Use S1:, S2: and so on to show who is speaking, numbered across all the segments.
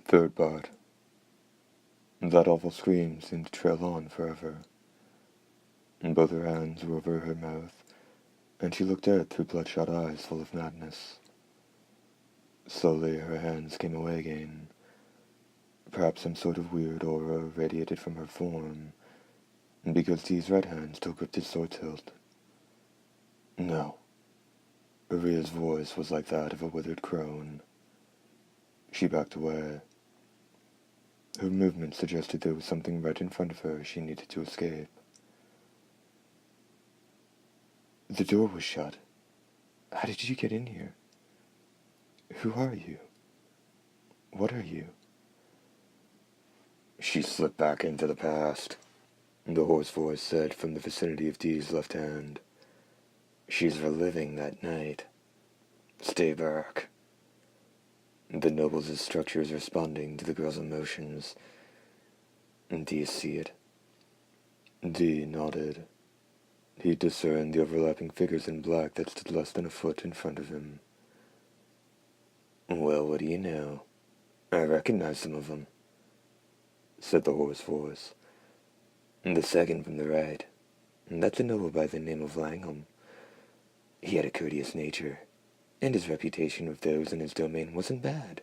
S1: Third part. That awful scream seemed to trail on forever. Both her hands were over her mouth, and she looked out through bloodshot eyes full of madness. Slowly her hands came away again. Perhaps some sort of weird aura radiated from her form, because Dee's right hand still gripped his sword hilt. No. Iriya's voice was like that of a withered crone. She backed away. Her movement suggested there was something right in front of her she needed to escape. The door was shut. How did you get in here? Who are you? What are you? She slipped back into the past, the hoarse voice said from the vicinity of Dee's left hand. She's reliving that night. Stay back. The nobles' structures responding to the girl's emotions. Do you see it? Dee nodded. He discerned the overlapping figures in black that stood less than a foot in front of him. Well, what do you know? I recognize some of them, said the hoarse voice. The second from the right, that's a noble by the name of Langham. He had a courteous nature, and his reputation with those in his domain wasn't bad.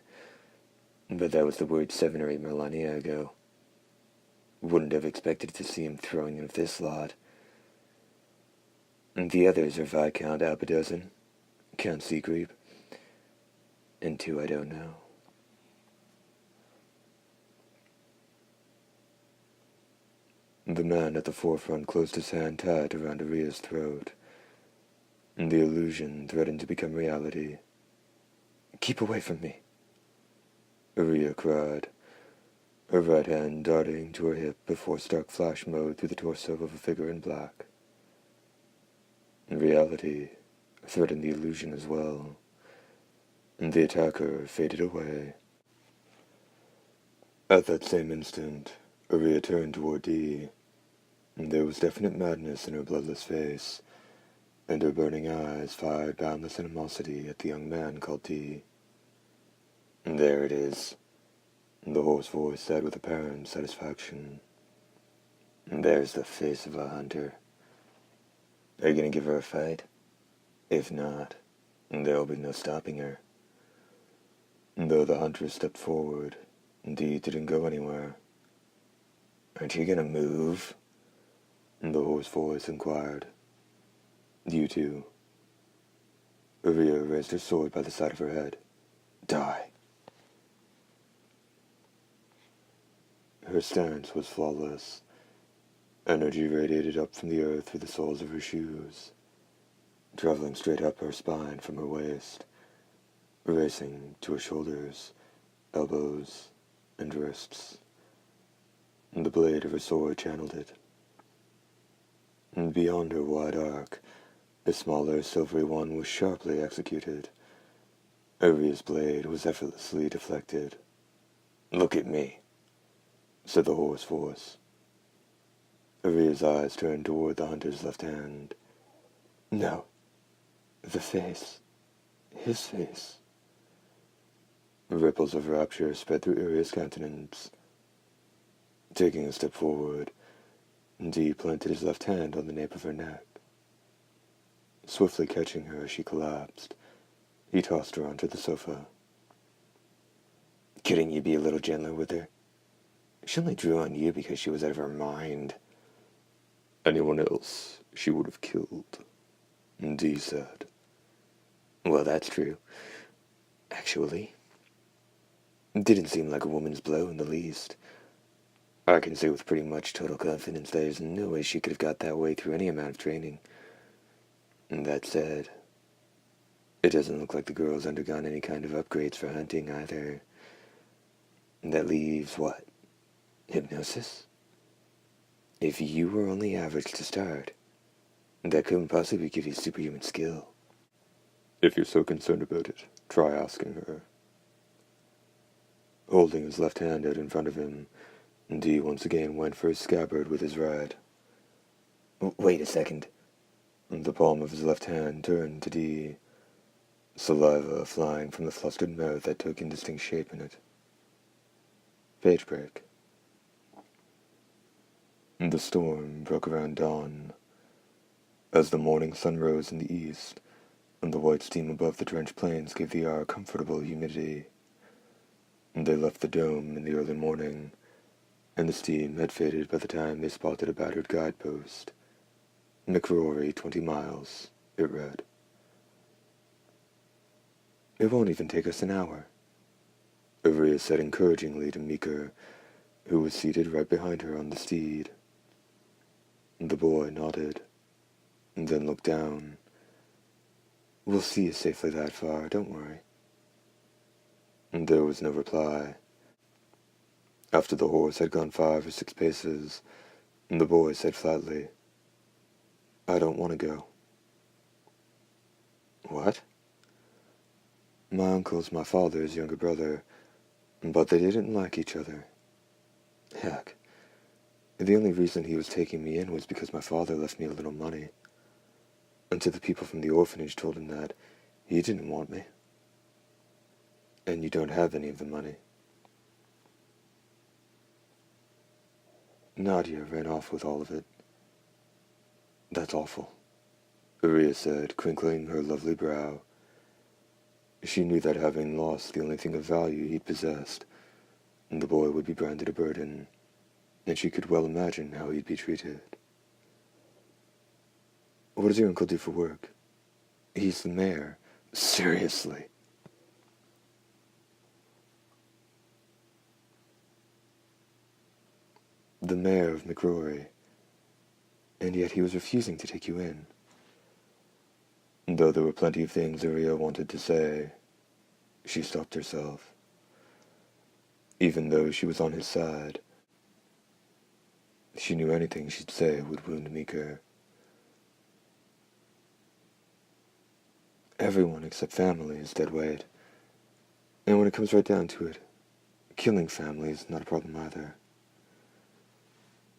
S1: But that was the word 7 or 8 millennia ago. Wouldn't have expected to see him throwing in with this lot. The others are Viscount Abadozen, Count Seagreep, and 2 I don't know. The man at the forefront closed his hand tight around Iriya's throat. The illusion threatened to become reality. Keep away from me, Iriya cried, her right hand darting to her hip before stark flash mode through the torso of a figure in black. Reality threatened the illusion as well, and the attacker faded away. At that same instant, Iriya turned toward Dee. There was definite madness in her bloodless face, and her burning eyes fired boundless animosity at the young man called Dee. There it is, the hoarse voice said with apparent satisfaction. There's the face of a hunter. Are you going to give her a fight? If not, there'll be no stopping her. Though the huntress stepped forward, Dee didn't go anywhere. Aren't you going to move? The hoarse voice inquired. You too. Iriya raised her sword by the side of her head. Die. Her stance was flawless. Energy radiated up from the earth through the soles of her shoes, traveling straight up her spine from her waist, racing to her shoulders, elbows, and wrists. The blade of her sword channeled it. And beyond her wide arc, a smaller silvery one was sharply executed. Iriya's blade was effortlessly deflected. Look at me, said the hoarse voice. Iriya's eyes turned toward the hunter's left hand. No, the face. His face. Ripples of rapture spread through Iriya's countenance. Taking a step forward, Dee planted his left hand on the nape of her neck. Swiftly catching her as she collapsed, he tossed her onto the sofa. Couldn't you be a little gentler with her? She only drew on you because she was out of her mind. Anyone else she would have killed, Dee said. Well, that's true. Actually, it didn't seem like a woman's blow in the least. I can say with pretty much total confidence that there's no way she could have got that way through any amount of training. And that said, it doesn't look like the girl's undergone any kind of upgrades for hunting either. And that leaves what? Hypnosis? If you were only average to start, that couldn't possibly give you superhuman skill. If you're so concerned about it, try asking her. Holding his left hand out in front of him, Dee once again went for his scabbard with his right. Wait a second. The palm of his left hand turned to Dee, saliva flying from the flustered mouth that took indistinct shape in it. Page break. The storm broke around dawn. As the morning sun rose in the east, and the white steam above the drenched plains gave the air comfortable humidity. They left the dome in the early morning, and the steam had faded by the time they spotted a battered guidepost. McRory, 20 miles, it read. It won't even take us an hour, Iriya said encouragingly to Meeker, who was seated right behind her on the steed. The boy nodded, and then looked down. We'll see you safely that far, don't worry. And there was no reply. After the horse had gone 5 or 6 paces, the boy said flatly, I don't want to go. What? My uncle's my father's younger brother, but they didn't like each other. Heck, the only reason he was taking me in was because my father left me a little money, until the people from the orphanage told him that he didn't want me. And you don't have any of the money. Nadia ran off with all of it. That's awful, Iriya said, crinkling her lovely brow. She knew that having lost the only thing of value he'd possessed, the boy would be branded a burden, and she could well imagine how he'd be treated. What does your uncle do for work? He's the mayor. Seriously. The mayor of McRory, and yet he was refusing to take you in. Though there were plenty of things Iriya wanted to say, she stopped herself. Even though she was on his side, she knew anything she'd say would wound Meeker. Everyone except family is dead weight, and when it comes right down to it, killing family is not a problem either.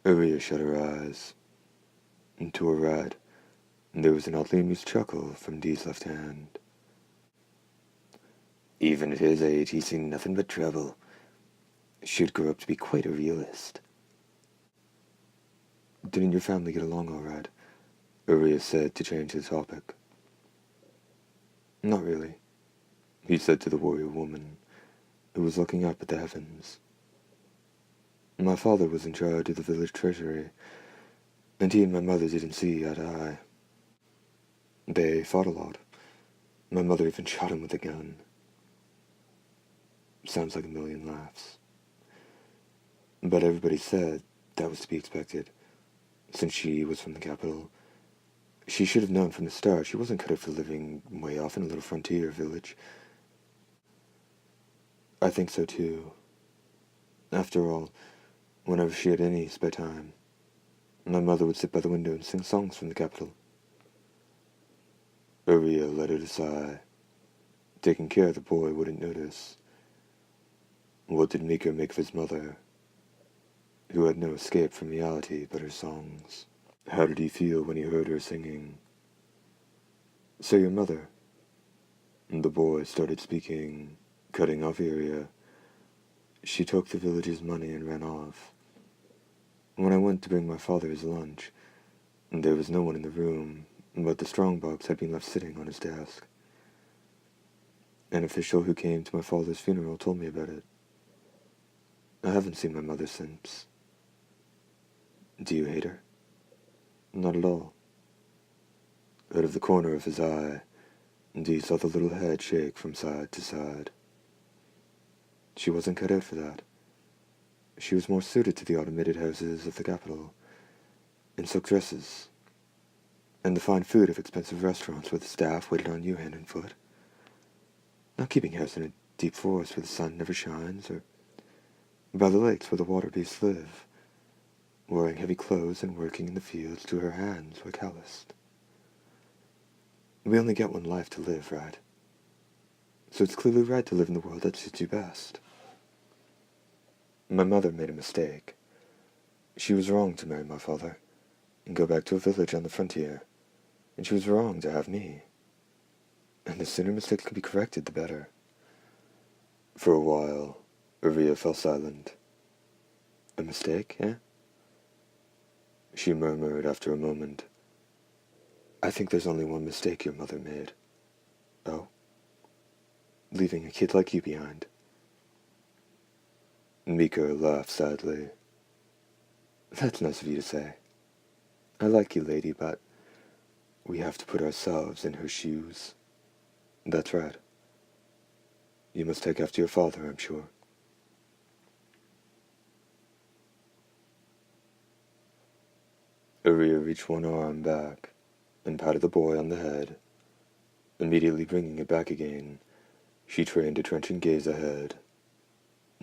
S1: Iriya shut her eyes, and to her right, there was an oddly amused chuckle from Dee's left hand. Even at his age, he's seen nothing but trouble. Should grow up to be quite a realist. Didn't your family get along all right? Iriya said to change the topic. Not really, he said to the warrior woman, who was looking up at the heavens. My father was in charge of the village treasury, and he and my mother didn't see eye to eye. They fought a lot. My mother even shot him with a gun. Sounds like a million laughs. But everybody said that was to be expected. Since she was from the capital, she should have known from the start she wasn't cut out for living way off in a little frontier village. I think so too. After all, whenever she had any spare time, my mother would sit by the window and sing songs from the capital. Iriya let out a sigh, taking care the boy wouldn't notice. What did Meeker make of his mother, who had no escape from reality but her songs? How did he feel when he heard her singing? So your mother... The boy started speaking, cutting off Iriya. She took the village's money and ran off. When I went to bring my father his lunch, there was no one in the room, but the strongbox had been left sitting on his desk. An official who came to my father's funeral told me about it. I haven't seen my mother since. Do you hate her? Not at all. Out of the corner of his eye, Dee saw the little head shake from side to side. She wasn't cut out for that. She was more suited to the automated houses of the capital, in silk dresses, and the fine food of expensive restaurants where the staff waited on you hand and foot. Not keeping house in a deep forest where the sun never shines, or by the lakes where the water beasts live, wearing heavy clothes and working in the fields till her hands were calloused. We only get one life to live, right? So it's clearly right to live in the world that suits you best. My mother made a mistake. She was wrong to marry my father and go back to a village on the frontier, and she was wrong to have me. And the sooner mistakes can be corrected, the better. For a while, Iriya fell silent, A mistake, eh? She murmured after a moment. I think there's only one mistake your mother made. Oh? Leaving a kid like you behind. Mika laughed sadly. That's nice of you to say. I like you, lady, but we have to put ourselves in her shoes. That's right. You must take after your father, I'm sure. Iriya reached one arm back and patted the boy on the head. Immediately bringing it back again, she trained a trenchant gaze ahead.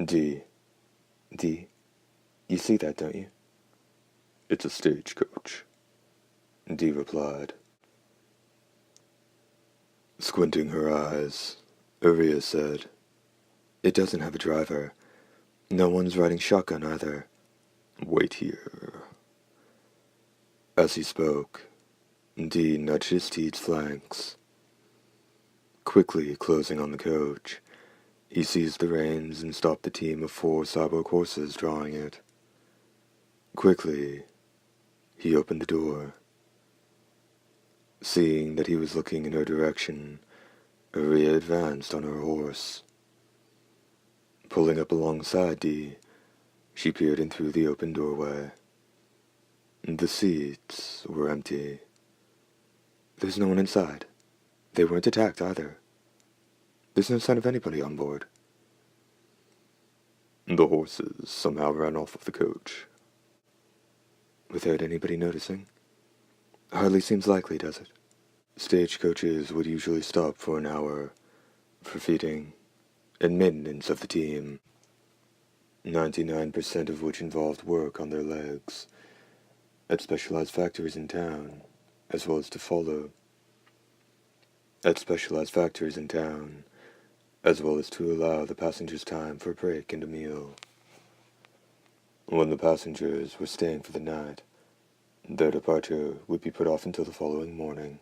S1: Dee, you see that, don't you? It's a stagecoach, Dee replied. Squinting her eyes, Iriya said, It doesn't have a driver. No one's riding shotgun either. Wait here. As he spoke, Dee nudged his steed's flanks. Quickly closing on the coach, he seized the reins and stopped the team of 4 cyborg horses drawing it. Quickly, he opened the door. Seeing that he was looking in her direction, Iriya advanced on her horse. Pulling up alongside Dee, she peered in through the open doorway. The seats were empty. There's no one inside. They weren't attacked either. There's no sign of anybody on board. The horses somehow ran off of the coach. Without anybody noticing? Hardly seems likely, does it? Stagecoaches would usually stop for an hour for feeding and maintenance of the team, 99% of which involved work on their legs, at specialized factories in town, as well as to follow. At specialized factories in town, as well as to allow the passengers time for a break and a meal. When the passengers were staying for the night, their departure would be put off until the following morning.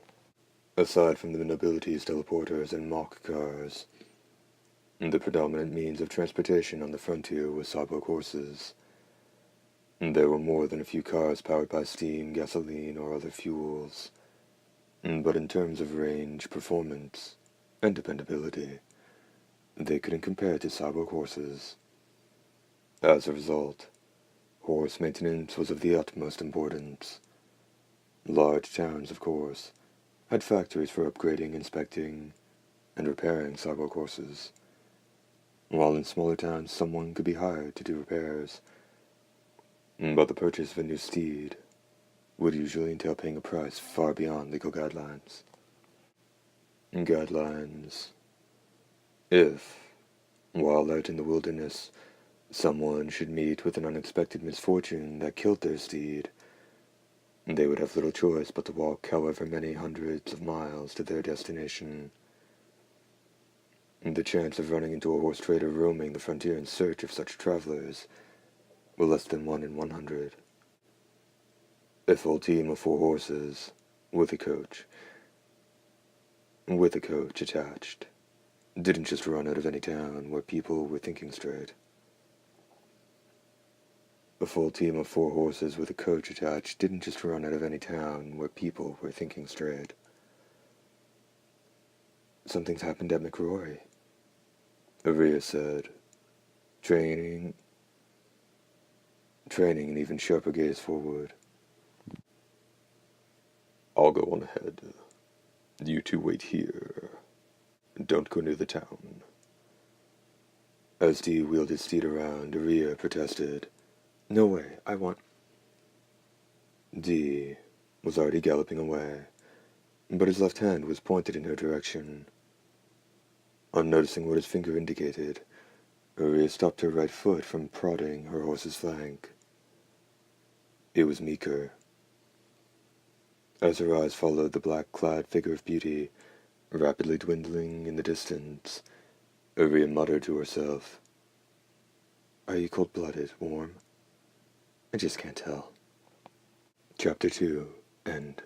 S1: Aside from the nobility's teleporters and mock cars, the predominant means of transportation on the frontier was cyborg horses. There were more than a few cars powered by steam, gasoline, or other fuels, but in terms of range, performance, and dependability, they couldn't compare to cyborg horses. As a result, horse maintenance was of the utmost importance. Large towns, of course, had factories for upgrading, inspecting, and repairing cyborg horses, while in smaller towns someone could be hired to do repairs. But the purchase of a new steed would usually entail paying a price far beyond legal guidelines. Guidelines. If, while out in the wilderness, someone should meet with an unexpected misfortune that killed their steed, they would have little choice but to walk however many hundreds of miles to their destination. The chance of running into a horse trader roaming the frontier in search of such travelers were less than 1 in 100. A full team of 4 horses, with a coach attached, didn't just run out of any town where people were thinking straight. A full team of 4 horses with a coach attached didn't just run out of any town where people were thinking straight. Something's happened at McRory, Iriya said, training an even sharper gaze forward. I'll go on ahead. You two wait here. Don't go near the town. As Dee wheeled his steed around, Iriya protested. No way, I want... Dee was already galloping away, but his left hand was pointed in her direction. On noticing what his finger indicated, Iriya stopped her right foot from prodding her horse's flank. It was Mika. As her eyes followed the black-clad figure of beauty, rapidly dwindling in the distance, Iriya muttered to herself, Are you cold-blooded, warm? I just can't tell. Chapter 2, End.